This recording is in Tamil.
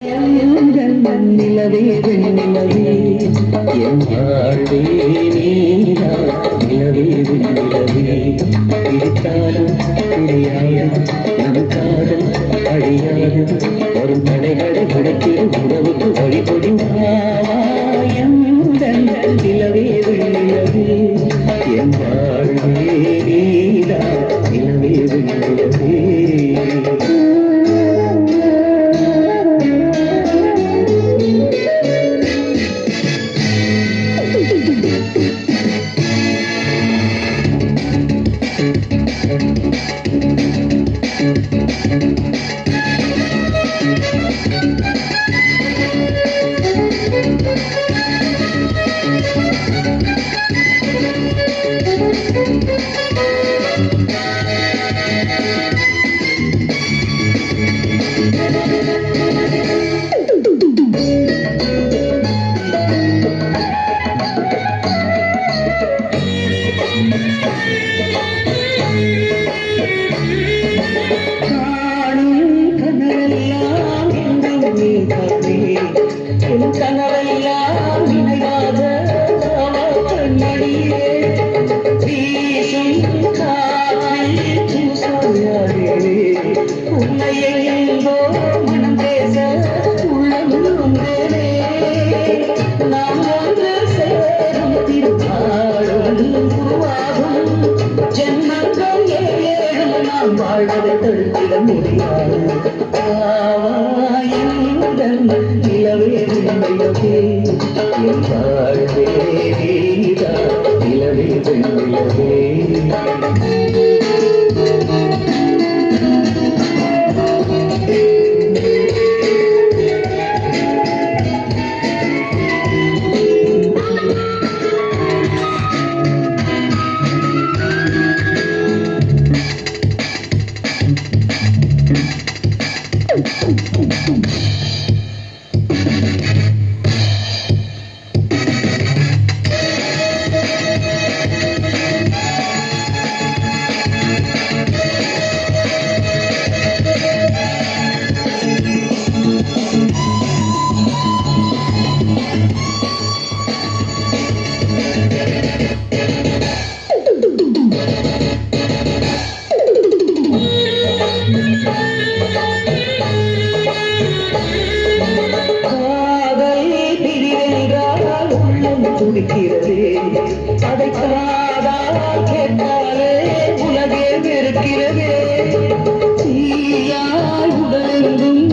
நிலவே வெண்ணிலவே என் வாழ்வே நீரா நிலவே வெண்ணிலவே பிடித்தாலும் புரியாது நம் காதல் அழியாது வரும் தடைகளை உடைத்திடும் உறவுக்கு வழிபடும் நிலவே வெண்ணிலவே என் வாழ்வே நீரா நிலவே வெண்ணிலவே வாழ்வதை தடுத்திட முடியாது நிலவே நிலவே என் வாழ்வே நீதா நிலவே நிலவே துடிக்கிறதே அதை காதால் கேட்டாலே உலகே வெறுக்கிறதே தீயாய் உடலெங்கும்